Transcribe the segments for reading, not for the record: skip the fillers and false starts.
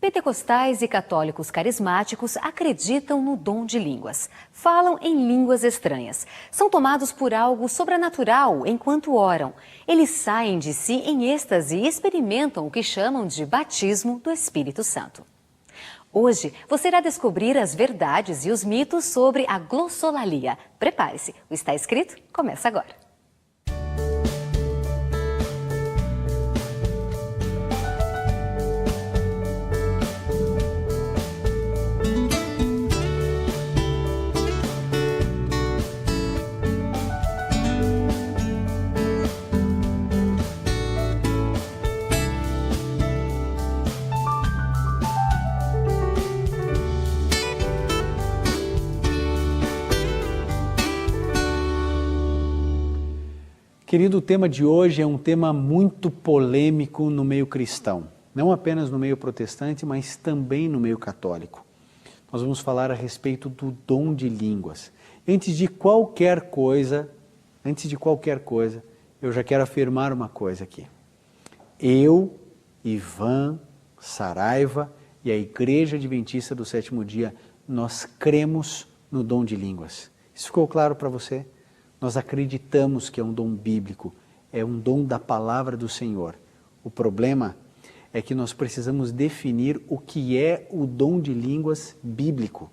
Pentecostais e católicos carismáticos acreditam no dom de línguas. Falam em línguas estranhas. São tomados por algo sobrenatural enquanto oram. Eles saem de si em êxtase e experimentam o que chamam de batismo do Espírito Santo. Hoje, você irá descobrir as verdades e os mitos sobre a glossolalia. Prepare-se, o Está Escrito começa agora. Querido, o tema de hoje é um tema muito polêmico no meio cristão, não apenas no meio protestante, mas também no meio católico. Nós vamos falar a respeito do dom de línguas. Antes de qualquer coisa, eu já quero afirmar uma coisa aqui. Eu, Ivan, Saraiva e a Igreja Adventista do Sétimo Dia, nós cremos no dom de línguas. Isso ficou claro para você? Nós acreditamos que é um dom bíblico, é um dom da palavra do Senhor. O problema é que nós precisamos definir o que é o dom de línguas bíblico.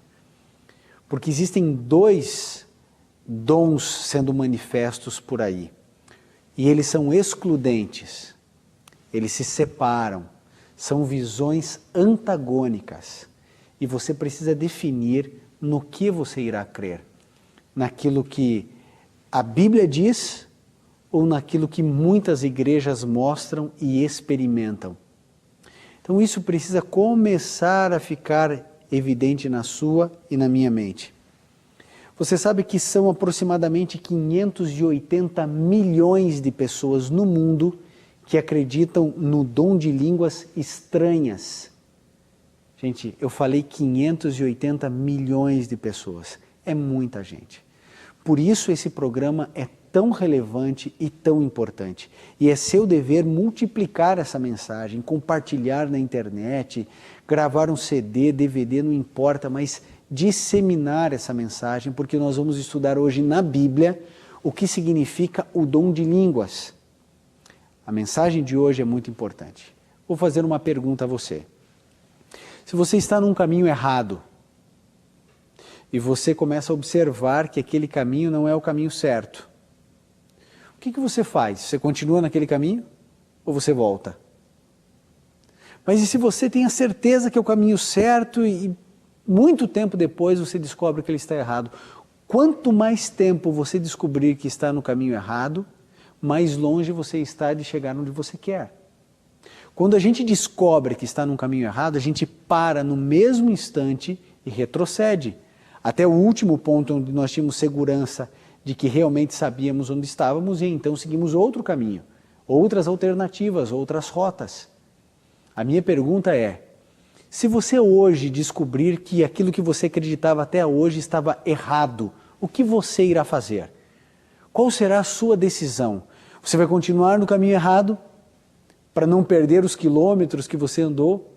Porque existem dois dons sendo manifestos por aí. E eles são excludentes, eles se separam, são visões antagônicas. E você precisa definir no que você irá crer. Naquilo que a Bíblia diz ou naquilo que muitas igrejas mostram e experimentam. Então isso precisa começar a ficar evidente na sua e na minha mente. Você sabe que são aproximadamente 580 milhões de pessoas no mundo que acreditam no dom de línguas estranhas. Gente, eu falei 580 milhões de pessoas. É muita gente. Por isso esse programa é tão relevante e tão importante. E é seu dever multiplicar essa mensagem, compartilhar na internet, gravar um CD, DVD, não importa, mas disseminar essa mensagem, porque nós vamos estudar hoje na Bíblia o que significa o dom de línguas. A mensagem de hoje é muito importante. Vou fazer uma pergunta a você. Se você está num caminho errado, e você começa a observar que aquele caminho não é o caminho certo, o que você faz? Você continua naquele caminho ou você volta? Mas e se você tem a certeza que é o caminho certo e muito tempo depois você descobre que ele está errado? Quanto mais tempo você descobrir que está no caminho errado, mais longe você está de chegar onde você quer. Quando a gente descobre que está num caminho errado, a gente para no mesmo instante e retrocede. Até o último ponto onde nós tínhamos segurança de que realmente sabíamos onde estávamos e então seguimos outro caminho, outras alternativas, outras rotas. A minha pergunta é, se você hoje descobrir que aquilo que você acreditava até hoje estava errado, o que você irá fazer? Qual será a sua decisão? Você vai continuar no caminho errado para não perder os quilômetros que você andou?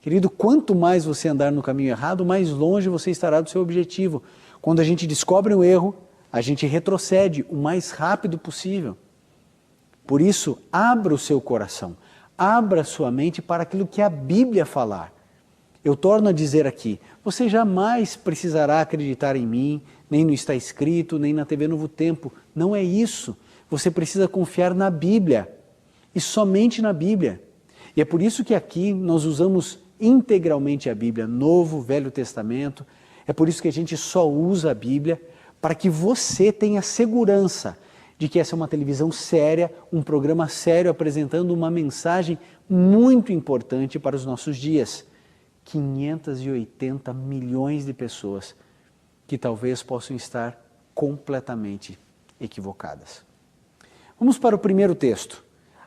Querido, quanto mais você andar no caminho errado, mais longe você estará do seu objetivo. Quando a gente descobre um erro, a gente retrocede o mais rápido possível. Por isso, abra o seu coração, abra a sua mente para aquilo que a Bíblia falar. Eu torno a dizer aqui, você jamais precisará acreditar em mim, nem no Está Escrito, nem na TV Novo Tempo. Não é isso. Você precisa confiar na Bíblia e somente na Bíblia. E é por isso que aqui nós usamos integralmente a Bíblia, Novo, Velho Testamento. É por isso que a gente só usa a Bíblia, para que você tenha segurança de que essa é uma televisão séria, um programa sério apresentando uma mensagem muito importante para os nossos dias. 580 milhões de pessoas que talvez possam estar completamente equivocadas. Vamos para o primeiro texto.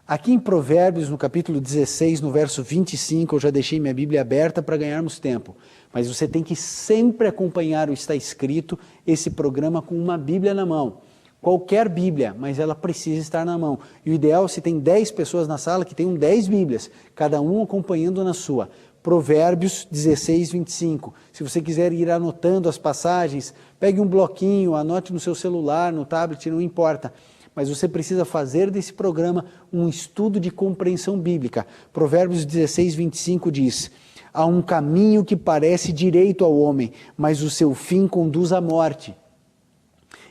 Aqui em Provérbios, no capítulo 16, no verso 25, eu já deixei minha Bíblia aberta para ganharmos tempo. Mas você tem que sempre acompanhar o Está Escrito, esse programa com uma Bíblia na mão. qualquer Bíblia, mas ela precisa estar na mão. E o ideal, se tem 10 pessoas na sala, que tenham 10 Bíblias, cada um acompanhando na sua. Provérbios 16, 25. Se você quiser ir anotando as passagens, pegue um bloquinho, anote no seu celular, no tablet, não importa. Mas você precisa fazer desse programa um estudo de compreensão bíblica. Provérbios 16, 25 diz: há um caminho que parece direito ao homem, mas o seu fim conduz à morte.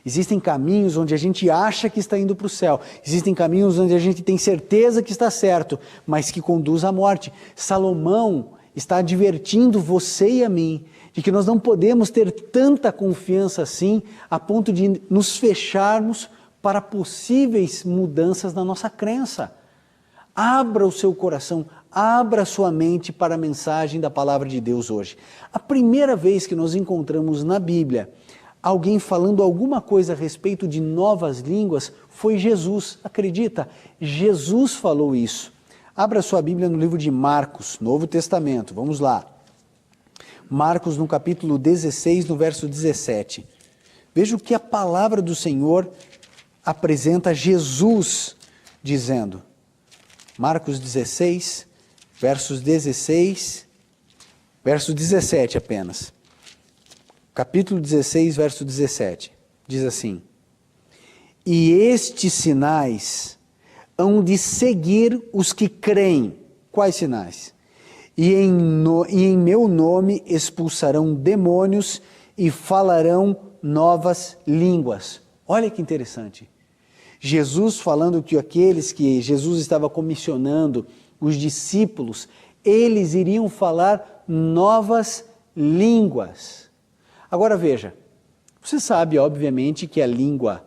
Existem caminhos onde a gente acha que está indo para o céu. Existem caminhos onde a gente tem certeza que está certo, mas que conduz à morte. Salomão está advertindo você e a mim de que nós não podemos ter tanta confiança assim a ponto de nos fecharmos para possíveis mudanças na nossa crença. Abra o seu coração, abra a sua mente para a mensagem da palavra de Deus hoje. A primeira vez que nós encontramos na Bíblia alguém falando alguma coisa a respeito de novas línguas foi Jesus. Acredita? Jesus falou isso. Abra sua Bíblia no livro de Marcos, Novo Testamento. Vamos lá. Marcos no capítulo 16, no verso 17. Veja o que a palavra do Senhor apresenta Jesus dizendo. Marcos 16, verso 17 apenas. Capítulo 16, verso 17, diz assim: e estes sinais hão de seguir os que creem. Quais sinais? E em meu nome expulsarão demônios e falarão novas línguas. Olha que interessante. Jesus falando que aqueles que Jesus estava comissionando, os discípulos, eles iriam falar novas línguas. Agora veja, você sabe obviamente que a língua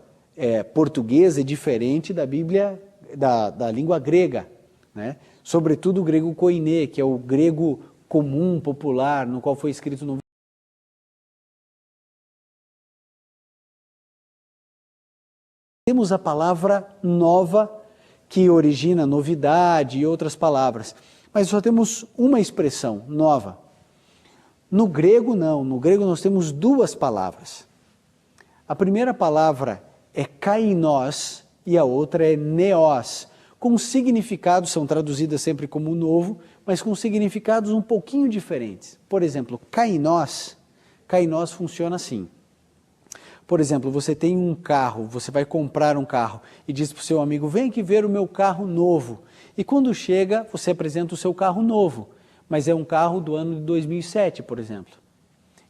portuguesa é diferente da Bíblia, da língua grega, né? Sobretudo o grego koiné, que é o grego comum, popular, no qual foi escrito no temos a palavra nova, que origina novidade e outras palavras, mas só temos uma expressão, nova. No grego não, no grego nós temos duas palavras. A primeira palavra é kainos e a outra é neos, com significados, são traduzidas sempre como novo, mas com significados um pouquinho diferentes. Por exemplo, kainos funciona assim. Por exemplo, você tem um carro, você vai comprar um carro e diz para o seu amigo, vem aqui ver o meu carro novo. E quando chega, você apresenta o seu carro novo, mas é um carro do ano de 2007, por exemplo.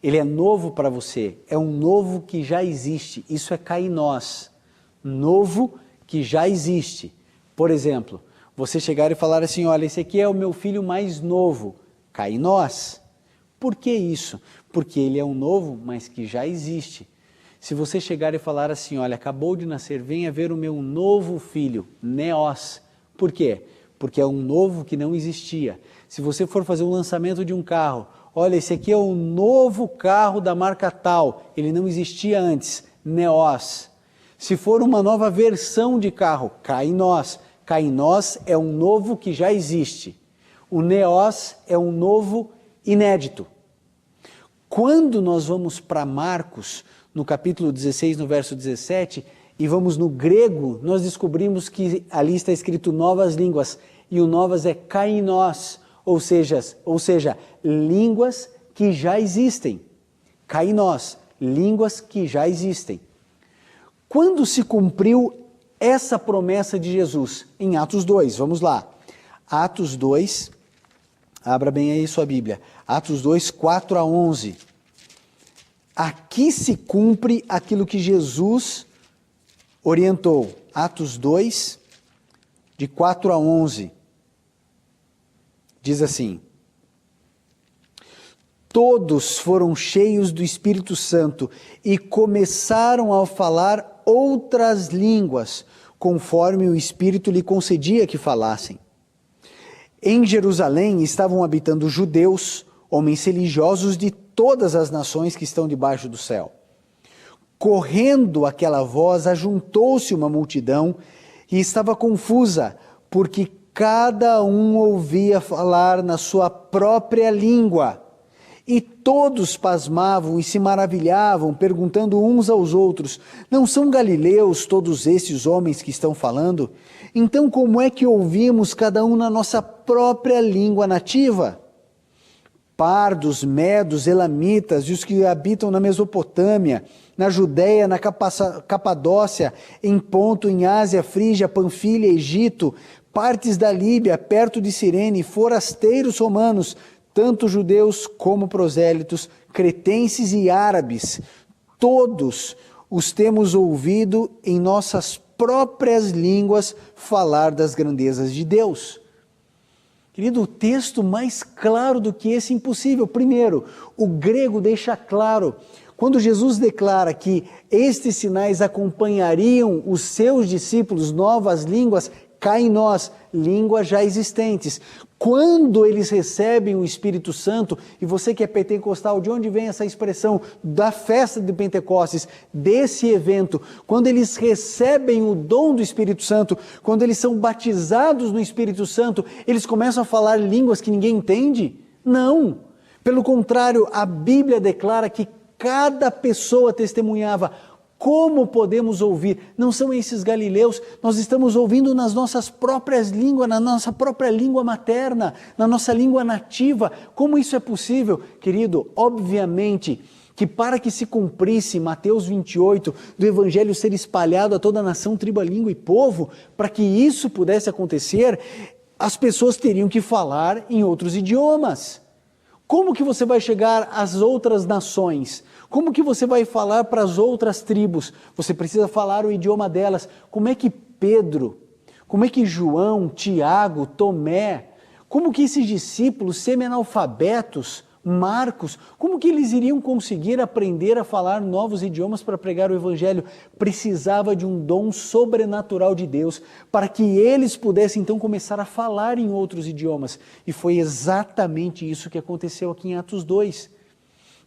Ele é novo para você, é um novo que já existe, isso é kainos, novo que já existe. Por exemplo, você chegar e falar assim, olha, esse aqui é o meu filho mais novo, kainos. Por que isso? Porque ele é um novo, mas que já existe. Se você chegar e falar assim, olha, acabou de nascer, venha ver o meu novo filho, neos. Por quê? Porque é um novo que não existia. Se você for fazer um lançamento de um carro, olha, esse aqui é o novo carro da marca tal, ele não existia antes, neos. Se for uma nova versão de carro, kainos. Kainos é um novo que já existe. O neos é um novo inédito. Quando nós vamos para Marcos, no capítulo 16, no verso 17, e vamos no grego, nós descobrimos que ali está escrito novas línguas, e o novas é kainos, ou seja, línguas que já existem. Kainos, línguas que já existem. Quando se cumpriu essa promessa de Jesus? Em Atos 2, vamos lá. Atos 2, abra bem aí sua Bíblia. Atos 2, 4 a 11. Aqui se cumpre aquilo que Jesus orientou. Atos 2, de 4 a 11. Diz assim: todos foram cheios do Espírito Santo e começaram a falar outras línguas, conforme o Espírito lhe concedia que falassem. Em Jerusalém estavam habitando judeus, homens religiosos de todas as nações que estão debaixo do céu. Correndo aquela voz, ajuntou-se uma multidão e estava confusa, porque cada um ouvia falar na sua própria língua. E todos pasmavam e se maravilhavam, perguntando uns aos outros: não são galileus todos estes homens que estão falando? Então como é que ouvimos cada um na nossa própria língua nativa? Pardos, medos, elamitas e os que habitam na Mesopotâmia, na Judéia, na Capadócia, em Ponto, em Ásia, Frígia, Panfilha, Egito, partes da Líbia, perto de Cirene, forasteiros romanos, tanto judeus como prosélitos, cretenses e árabes, todos os temos ouvido em nossas próprias línguas falar das grandezas de Deus. Querido, o texto mais claro do que esse é impossível. Primeiro, o grego deixa claro, quando Jesus declara que estes sinais acompanhariam os seus discípulos, novas línguas, cá em nós, línguas já existentes. Quando eles recebem o Espírito Santo, e você que é pentecostal, de onde vem essa expressão da festa de Pentecostes, desse evento? Quando eles recebem o dom do Espírito Santo, quando eles são batizados no Espírito Santo, eles começam a falar línguas que ninguém entende? Não! Pelo contrário, a Bíblia declara que cada pessoa testemunhava. Como podemos ouvir? Não são esses galileus, nós estamos ouvindo nas nossas próprias línguas, na nossa própria língua materna, na nossa língua nativa. Como isso é possível? Querido, obviamente que para que se cumprisse Mateus 28, do Evangelho ser espalhado a toda a nação, tribo, língua e povo, para que isso pudesse acontecer, as pessoas teriam que falar em outros idiomas. Como que você vai chegar às outras nações? Como que você vai falar para as outras tribos? Você precisa falar o idioma delas. Como é que Pedro, como é que João, Tiago, Tomé, como que esses discípulos semi-analfabetos, Marcos, como que eles iriam conseguir aprender a falar novos idiomas para pregar o Evangelho? Precisava de um dom sobrenatural de Deus para que eles pudessem então começar a falar em outros idiomas. E foi exatamente isso que aconteceu aqui em Atos 2.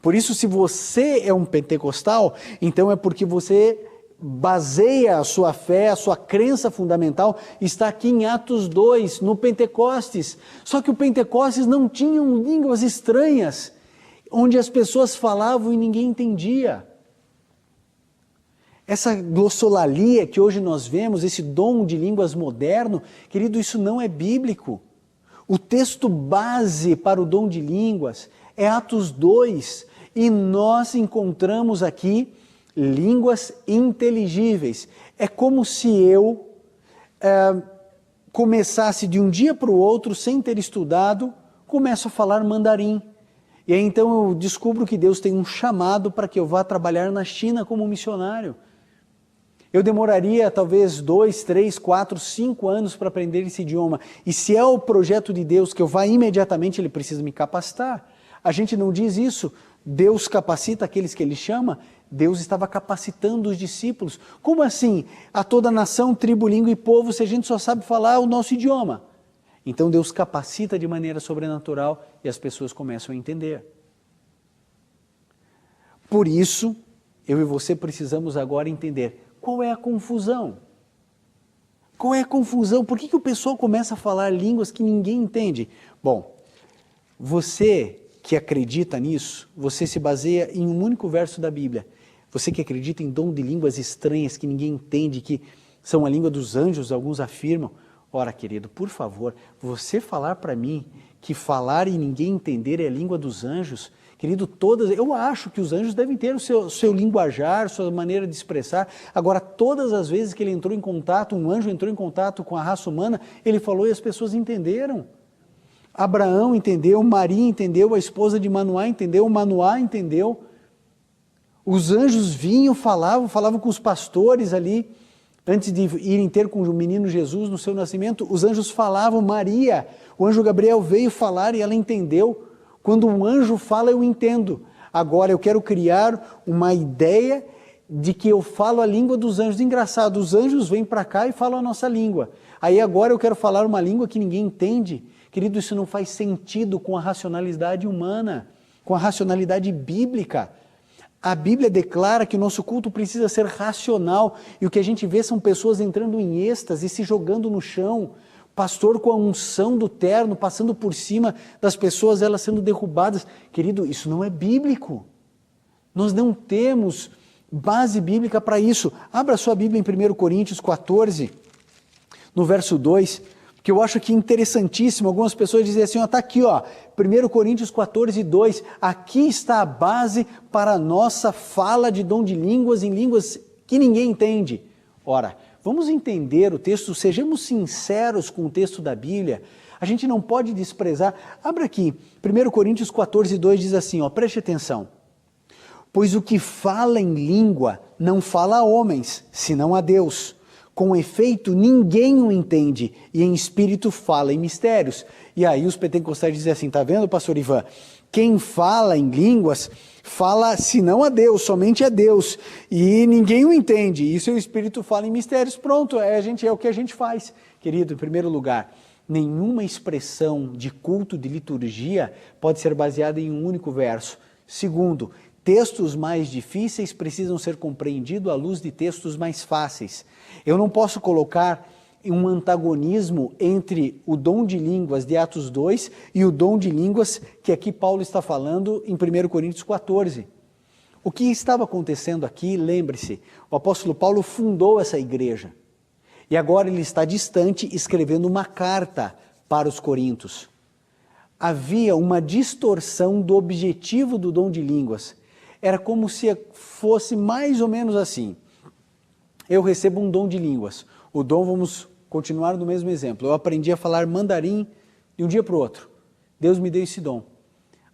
Por isso, se você é um pentecostal, então é porque você baseia a sua fé, a sua crença fundamental, está aqui em Atos 2, no Pentecostes. Só que o Pentecostes não tinha línguas estranhas, onde as pessoas falavam e ninguém entendia. Essa glossolalia que hoje nós vemos, esse dom de línguas moderno, querido, isso não é bíblico. O texto base para o dom de línguas é Atos 2, e nós encontramos aqui línguas inteligíveis. É como se eu começasse de um dia para o outro, sem ter estudado, começo a falar mandarim. E aí então eu descubro que Deus tem um chamado para que eu vá trabalhar na China como missionário. Eu demoraria talvez 2, 3, 4, 5 anos para aprender esse idioma. E se é o projeto de Deus que eu vá imediatamente, Ele precisa me capacitar. A gente não diz isso. Deus capacita aqueles que Ele chama. Deus estava capacitando os discípulos. Como assim? A toda nação, tribo, língua e povo, se a gente só sabe falar o nosso idioma. Então Deus capacita de maneira sobrenatural e as pessoas começam a entender. Por isso, eu e você precisamos agora entender qual é a confusão. Qual é a confusão? Por que o pessoal começa a falar línguas que ninguém entende? Bom, você que acredita nisso, você se baseia em um único verso da Bíblia. Você que acredita em dom de línguas estranhas que ninguém entende, que são a língua dos anjos, alguns afirmam. Ora, querido, por favor, você falar para mim que falar e ninguém entender é a língua dos anjos, querido, eu acho que os anjos devem ter o seu linguajar, sua maneira de expressar. Agora, todas as vezes que ele entrou em contato, um anjo entrou em contato com a raça humana, ele falou e as pessoas entenderam. Abraão entendeu, Maria entendeu, a esposa de Manoá entendeu, Manoá entendeu. Os anjos vinham, falavam com os pastores ali, antes de irem ter com o menino Jesus no seu nascimento, os anjos falavam, Maria, o anjo Gabriel veio falar e ela entendeu. Quando um anjo fala, eu entendo. Agora eu quero criar uma ideia de que eu falo a língua dos anjos. Engraçado, os anjos vêm para cá e falam a nossa língua. Aí agora eu quero falar uma língua que ninguém entende. Querido, isso não faz sentido com a racionalidade humana, com a racionalidade bíblica. A Bíblia declara que o nosso culto precisa ser racional e o que a gente vê são pessoas entrando em êxtase, se jogando no chão, pastor com a unção do terno, passando por cima das pessoas, elas sendo derrubadas. Querido, isso não é bíblico. Nós não temos base bíblica para isso. Abra sua Bíblia em 1 Coríntios 14, no verso 2, que eu acho aqui interessantíssimo. Algumas pessoas dizem assim, está aqui, 1 Coríntios 14, 2, aqui está a base para a nossa fala de dom de línguas, em línguas que ninguém entende. Ora, vamos entender o texto, sejamos sinceros com o texto da Bíblia, a gente não pode desprezar. Abra aqui, 1 Coríntios 14, 2 diz assim, preste atenção. Pois o que fala em língua não fala a homens, senão a Deus. Com efeito, ninguém o entende, e em espírito fala em mistérios. E aí os pentecostais dizem assim, está vendo, pastor Ivan? Quem fala em línguas, fala senão a Deus, somente a Deus, e ninguém o entende, e seu espírito fala em mistérios. Pronto, é o que a gente faz. Querido, em primeiro lugar, nenhuma expressão de culto, de liturgia, pode ser baseada em um único verso. Segundo, textos mais difíceis precisam ser compreendidos à luz de textos mais fáceis. Eu não posso colocar um antagonismo entre o dom de línguas de Atos 2 e o dom de línguas que aqui Paulo está falando em 1 Coríntios 14. O que estava acontecendo aqui, lembre-se, o apóstolo Paulo fundou essa igreja e agora ele está distante escrevendo uma carta para os coríntios. Havia uma distorção do objetivo do dom de línguas. Era como se fosse mais ou menos assim. Eu recebo um dom de línguas. O dom, vamos continuar no mesmo exemplo. Eu aprendi a falar mandarim de um dia para o outro. Deus me deu esse dom.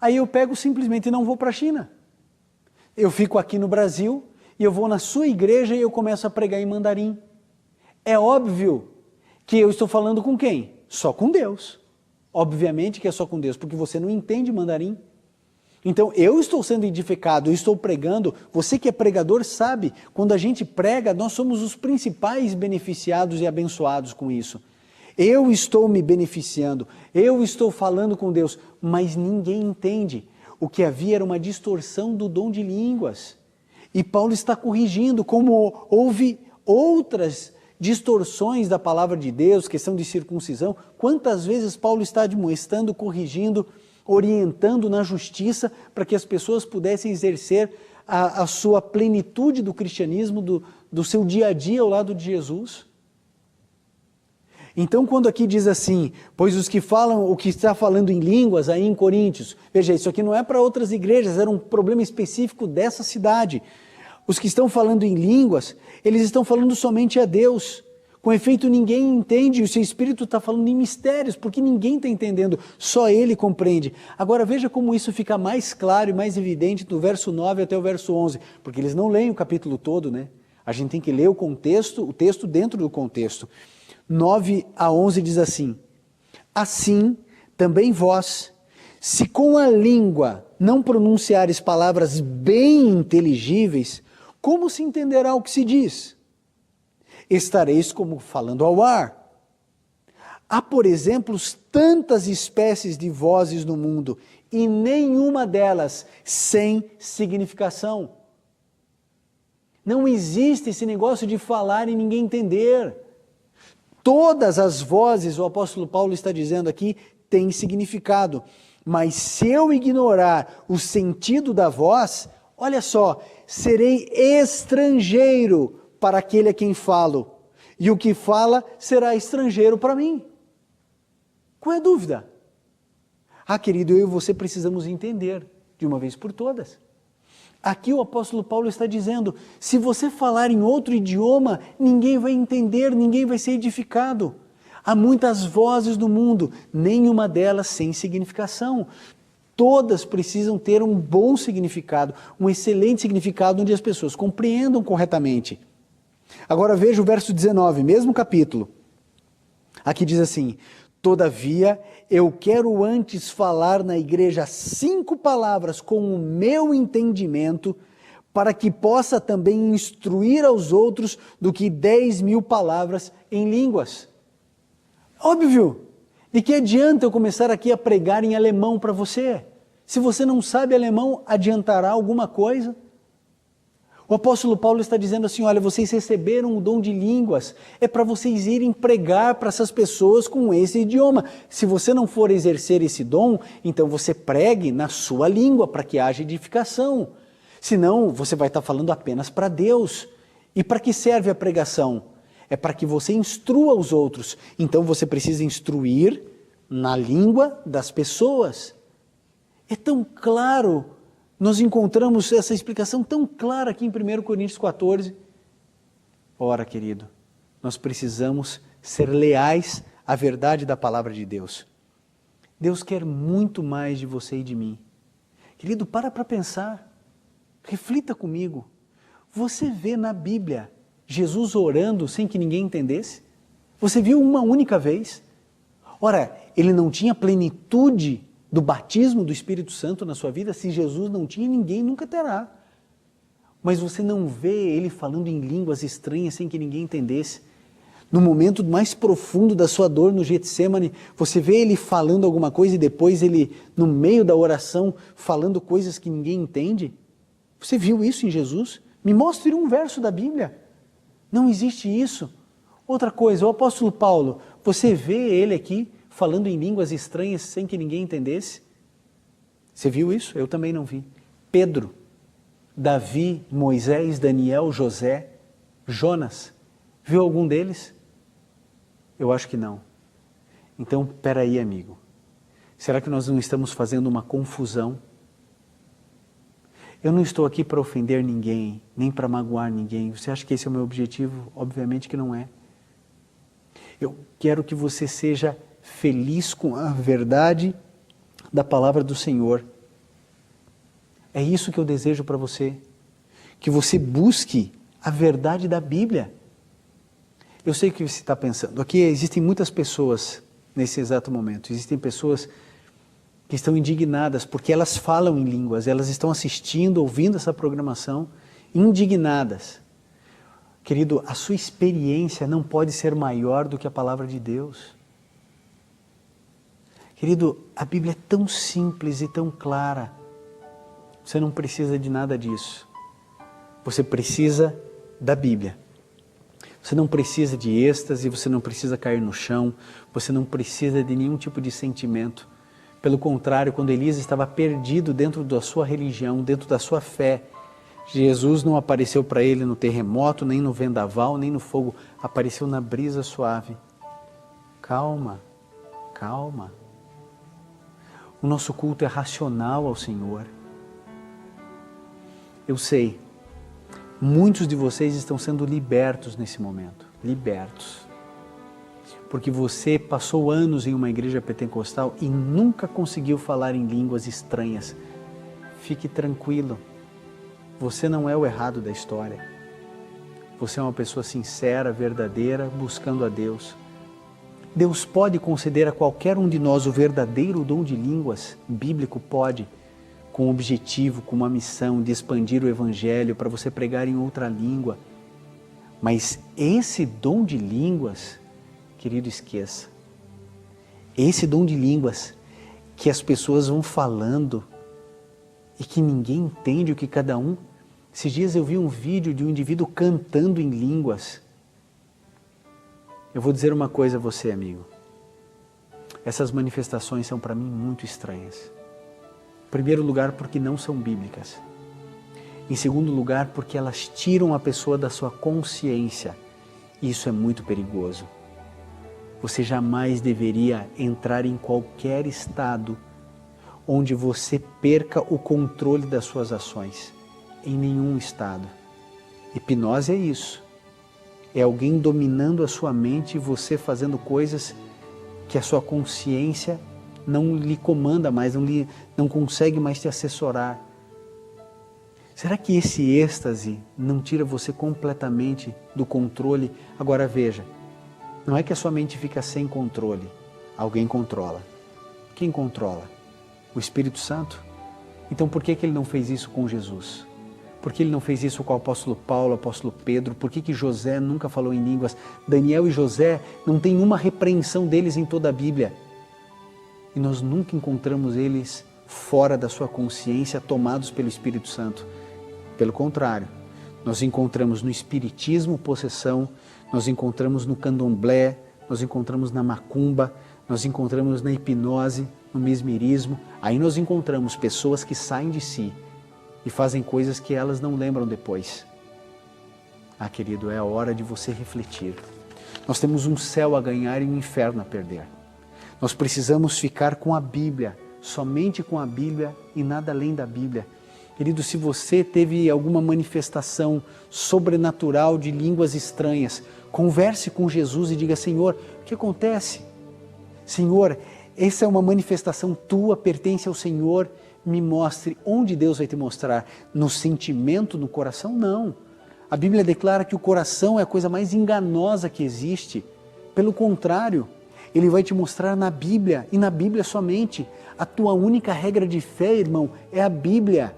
Aí eu pego simplesmente e não vou para a China. Eu fico aqui no Brasil e eu vou na sua igreja e eu começo a pregar em mandarim. É óbvio que eu estou falando com quem? Só com Deus. Obviamente que é só com Deus, porque você não entende mandarim. Então, eu estou sendo edificado, eu estou pregando, você que é pregador sabe, quando a gente prega, nós somos os principais beneficiados e abençoados com isso. Eu estou me beneficiando, eu estou falando com Deus, mas ninguém entende. O que havia era uma distorção do dom de línguas. E Paulo está corrigindo, como houve outras distorções da palavra de Deus, questão de circuncisão. Quantas vezes Paulo está admoestando, corrigindo, orientando na justiça para que as pessoas pudessem exercer a sua plenitude do cristianismo, do seu dia a dia ao lado de Jesus. Então, quando aqui diz assim, pois os que falam, o que está falando em línguas aí em Coríntios, veja, isso aqui não é para outras igrejas, era um problema específico dessa cidade. Os que estão falando em línguas, eles estão falando somente a Deus. Com efeito, ninguém entende, o seu espírito está falando em mistérios, porque ninguém está entendendo, só ele compreende. Agora veja como isso fica mais claro e mais evidente do verso 9 até o verso 11, porque eles não leem o capítulo todo, né? A gente tem que ler o contexto, o texto dentro do contexto. 9 a 11 diz assim, assim também vós, se com a língua não pronunciares palavras bem inteligíveis, como se entenderá o que se diz? Estareis como falando ao ar. Há, por exemplo, tantas espécies de vozes no mundo, e nenhuma delas sem significação. Não existe esse negócio de falar e ninguém entender. Todas as vozes, o apóstolo Paulo está dizendo aqui, têm significado. Mas se eu ignorar o sentido da voz, olha só, serei estrangeiro para aquele a quem falo, e o que fala será estrangeiro para mim. Qual é a dúvida? Querido, eu e você precisamos entender de uma vez por todas. Aqui o apóstolo Paulo está dizendo, se você falar em outro idioma, ninguém vai entender, ninguém vai ser edificado. Há muitas vozes no mundo, nenhuma delas sem significação. Todas precisam ter um bom significado, um excelente significado, onde as pessoas compreendam corretamente. Agora veja o verso 19, mesmo capítulo. Aqui diz assim, todavia eu quero antes falar na igreja 5 palavras com o meu entendimento, para que possa também instruir aos outros do que 10.000 palavras em línguas. Óbvio, de que adianta eu começar aqui a pregar em alemão para você? Se você não sabe alemão, adiantará alguma coisa? O apóstolo Paulo está dizendo assim, olha, vocês receberam o dom de línguas, é para vocês irem pregar para essas pessoas com esse idioma. Se você não for exercer esse dom, então você pregue na sua língua para que haja edificação. Senão você vai estar falando apenas para Deus. E para que serve a pregação? É para que você instrua os outros. Então você precisa instruir na língua das pessoas. É tão claro. Nós encontramos essa explicação tão clara aqui em 1 Coríntios 14. Ora, querido, nós precisamos ser leais à verdade da palavra de Deus. Deus quer muito mais de você e de mim. Querido, para pensar. Reflita comigo. Você vê na Bíblia Jesus orando sem que ninguém entendesse? Você viu uma única vez? Ora, ele não tinha plenitude do batismo do Espírito Santo na sua vida? Se Jesus não tinha, ninguém nunca terá. Mas você não vê ele falando em línguas estranhas sem que ninguém entendesse. No momento mais profundo da sua dor no Getsemane, você vê ele falando alguma coisa e depois ele, no meio da oração, falando coisas que ninguém entende? Você viu isso em Jesus? Me mostre um verso da Bíblia. Não existe isso. Outra coisa, o apóstolo Paulo, você vê ele aqui falando em línguas estranhas sem que ninguém entendesse? Você viu isso? Eu também não vi. Pedro, Davi, Moisés, Daniel, José, Jonas, viu algum deles? Eu acho que não. Então, peraí, amigo. Será que nós não estamos fazendo uma confusão? Eu não estou aqui para ofender ninguém, nem para magoar ninguém. Você acha que esse é o meu objetivo? Obviamente que não é. Eu quero que você seja feliz com a verdade da palavra do Senhor. É isso que eu desejo para você. Que você busque a verdade da Bíblia. Eu sei o que você está pensando. Aqui existem muitas pessoas nesse exato momento. Existem pessoas que estão indignadas porque elas falam em línguas. Elas estão assistindo, ouvindo essa programação, indignadas. Querido, a sua experiência não pode ser maior do que a palavra de Deus. Querido, a Bíblia é tão simples e tão clara. Você não precisa de nada disso. Você precisa da Bíblia. Você não precisa de êxtase, você não precisa cair no chão, você não precisa de nenhum tipo de sentimento. Pelo contrário, quando Elias estava perdido dentro da sua religião, dentro da sua fé, Jesus não apareceu para ele no terremoto, nem no vendaval, nem no fogo, apareceu na brisa suave. Calma, calma. O nosso culto é racional ao Senhor. Eu sei, muitos de vocês estão sendo libertos nesse momento, libertos. Porque você passou anos em uma igreja pentecostal e nunca conseguiu falar em línguas estranhas. Fique tranquilo, você não é o errado da história. Você é uma pessoa sincera, verdadeira, buscando a Deus. Deus pode conceder a qualquer um de nós o verdadeiro dom de línguas, bíblico pode, com o objetivo, com uma missão de expandir o Evangelho para você pregar em outra língua. Mas esse dom de línguas, querido, esqueça. Esse dom de línguas que as pessoas vão falando e que ninguém entende o que cada um... Esses dias eu vi um vídeo de um indivíduo cantando em línguas. Eu vou dizer uma coisa a você, amigo. Essas manifestações são para mim muito estranhas. Em primeiro lugar, porque não são bíblicas. Em segundo lugar, porque elas tiram a pessoa da sua consciência. E isso é muito perigoso. Você jamais deveria entrar em qualquer estado onde você perca o controle das suas ações. Em nenhum estado. Hipnose é isso. É alguém dominando a sua mente e você fazendo coisas que a sua consciência não lhe comanda mais, não consegue mais te assessorar. Será que esse êxtase não tira você completamente do controle? Agora veja, não é que a sua mente fica sem controle, alguém controla. Quem controla? O Espírito Santo? Então por que ele não fez isso com Jesus? Por que ele não fez isso com o apóstolo Paulo, o apóstolo Pedro? Por que José nunca falou em línguas? Daniel e José, não tem uma repreensão deles em toda a Bíblia. E nós nunca encontramos eles fora da sua consciência, tomados pelo Espírito Santo. Pelo contrário, Nós encontramos no espiritismo possessão, nós encontramos no candomblé, nós encontramos na macumba, nós encontramos na hipnose, no mesmerismo. Aí nós encontramos pessoas que saem de si e fazem coisas que elas não lembram depois. Ah, querido, é a hora de você refletir. Nós temos um céu a ganhar e um inferno a perder. Nós precisamos ficar com a Bíblia, somente com a Bíblia e nada além da Bíblia. Querido, se você teve alguma manifestação sobrenatural de línguas estranhas, converse com Jesus e diga: Senhor, o que acontece? Senhor, essa é uma manifestação tua, pertence ao Senhor, me mostre. Onde Deus vai te mostrar? No sentimento, no coração? Não. A Bíblia declara que o coração é a coisa mais enganosa que existe. Pelo contrário, Ele vai te mostrar na Bíblia, e na Bíblia somente. A tua única regra de fé, irmão, é a Bíblia.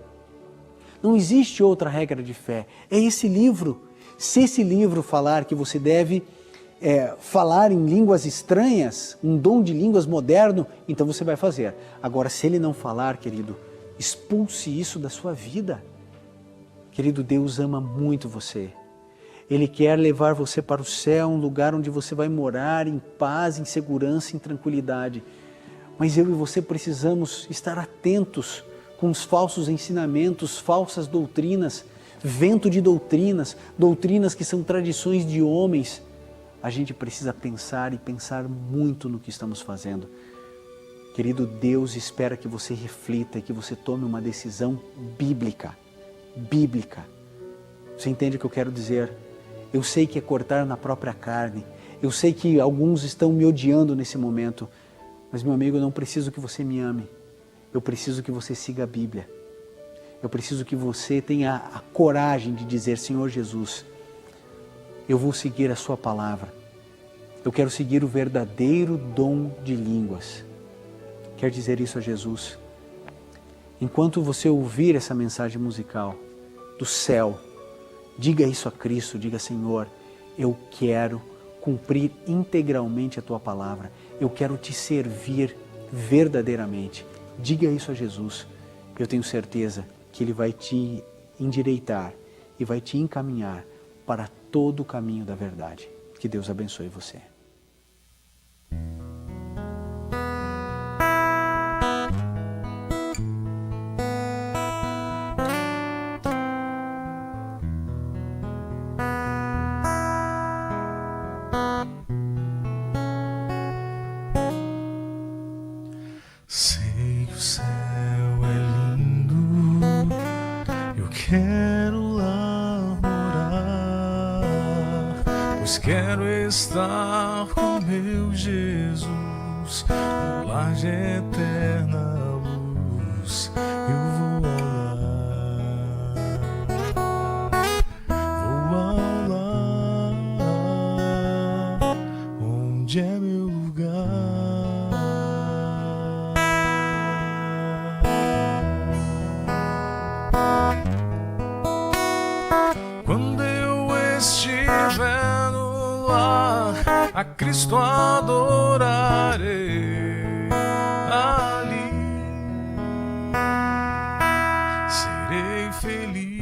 Não existe outra regra de fé, é esse livro. Se esse livro falar que você deve falar em línguas estranhas, um dom de línguas moderno, então você vai fazer. Agora, se ele não falar, querido, expulse isso da sua vida. Querido, Deus ama muito você. Ele quer levar você para o céu, um lugar onde você vai morar em paz, em segurança, em tranquilidade. Mas eu e você precisamos estar atentos com os falsos ensinamentos, falsas doutrinas, vento de doutrinas, doutrinas que são tradições de homens. A gente precisa pensar e pensar muito no que estamos fazendo. Querido, Deus espera que você reflita e que você tome uma decisão bíblica. Bíblica. Você entende o que eu quero dizer? Eu sei que é cortar na própria carne. Eu sei que alguns estão me odiando nesse momento. Mas, meu amigo, eu não preciso que você me ame. Eu preciso que você siga a Bíblia. Eu preciso que você tenha a coragem de dizer: Senhor Jesus, eu vou seguir a sua palavra. Eu quero seguir o verdadeiro dom de línguas. Quer dizer isso a Jesus? Enquanto você ouvir essa mensagem musical do céu, diga isso a Cristo, diga: Senhor, eu quero cumprir integralmente a tua palavra. Eu quero te servir verdadeiramente. Diga isso a Jesus. Eu tenho certeza que Ele vai te endireitar e vai te encaminhar para todo o caminho da verdade. Que Deus abençoe você. Sei que o céu é lindo, eu quero lá morar, pois quero estar com meu Jesus, no lar de eterna luz. Eu vou ao lar, onde é meu lugar. Quando eu estiver no lar, a Cristo adorarei. Ali serei feliz.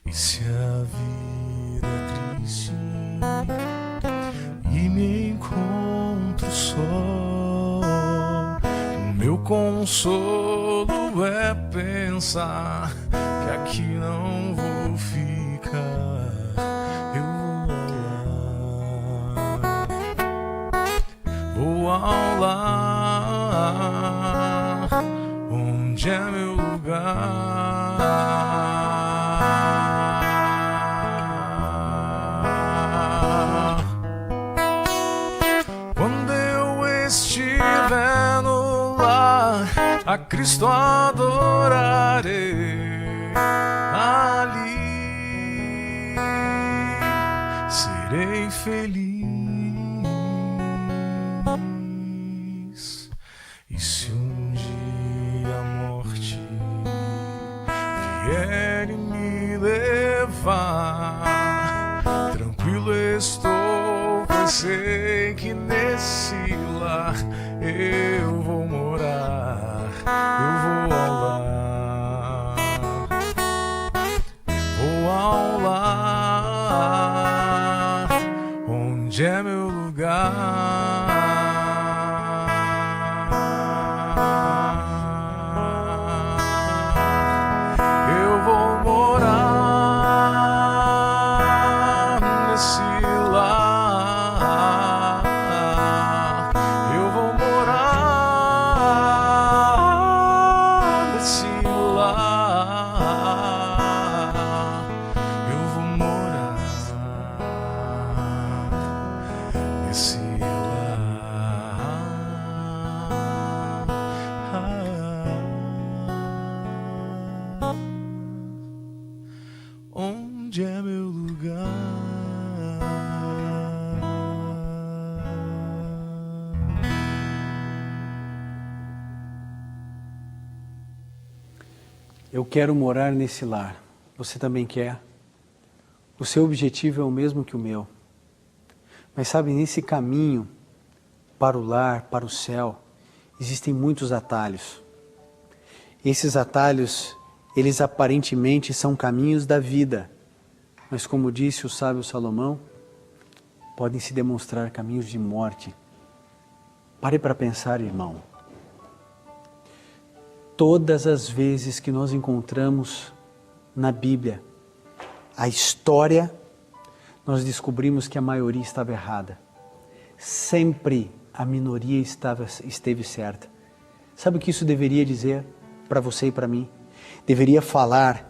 E se a vida é triste e me encontro só, o meu consolo é pensar que aqui não vou ficar. Eu vou ao lar, onde é meu lugar. Quando eu estiver no lar, a Cristo adorarei. Ali serei feliz. E se um dia a morte vier e me levar, tranquilo estou, pois sei que nesse lar eu vou morar. Eu vou ao lar. Eu quero morar nesse lar. Você também quer? O seu objetivo é o mesmo que o meu. Mas sabe, nesse caminho para o lar, para o céu, existem muitos atalhos. Esses atalhos, eles aparentemente são caminhos da vida, mas como disse o sábio Salomão, podem se demonstrar caminhos de morte. Pare para pensar, irmão. Todas as vezes que nós encontramos na Bíblia a história, nós descobrimos que a maioria estava errada. Sempre a minoria esteve certa. Sabe o que isso deveria dizer para você e para mim? Deveria falar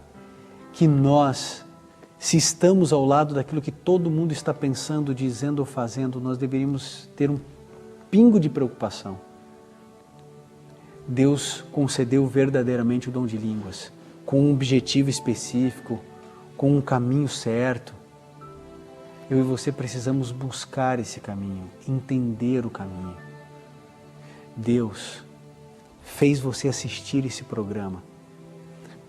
que nós, se estamos ao lado daquilo que todo mundo está pensando, dizendo ou fazendo, nós deveríamos ter um pingo de preocupação. Deus concedeu verdadeiramente o dom de línguas, com um objetivo específico, com um caminho certo. Eu e você precisamos buscar esse caminho, entender o caminho. Deus fez você assistir esse programa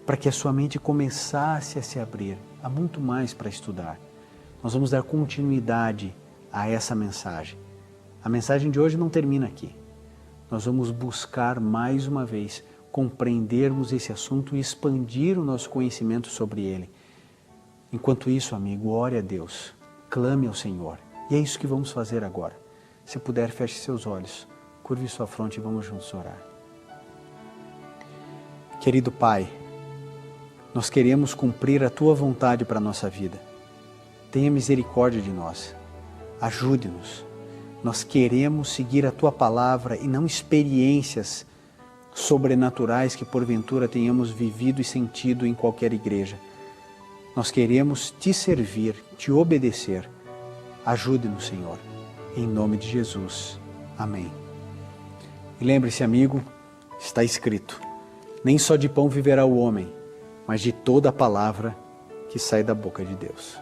para que a sua mente começasse a se abrir. Há muito mais para estudar. Nós vamos dar continuidade a essa mensagem. A mensagem de hoje não termina aqui. Nós vamos buscar mais uma vez compreendermos esse assunto e expandir o nosso conhecimento sobre ele. Enquanto isso, amigo, ore a Deus, clame ao Senhor. E é isso que vamos fazer agora. Se puder, feche seus olhos, curve sua fronte e vamos juntos orar. Querido Pai, nós queremos cumprir a Tua vontade para a nossa vida. Tenha misericórdia de nós. Ajude-nos. Nós queremos seguir a Tua palavra e não experiências sobrenaturais que porventura tenhamos vivido e sentido em qualquer igreja. Nós queremos Te servir, Te obedecer. Ajude-nos, Senhor. Em nome de Jesus. Amém. E lembre-se, amigo, está escrito: nem só de pão viverá o homem, mas de toda a palavra que sai da boca de Deus.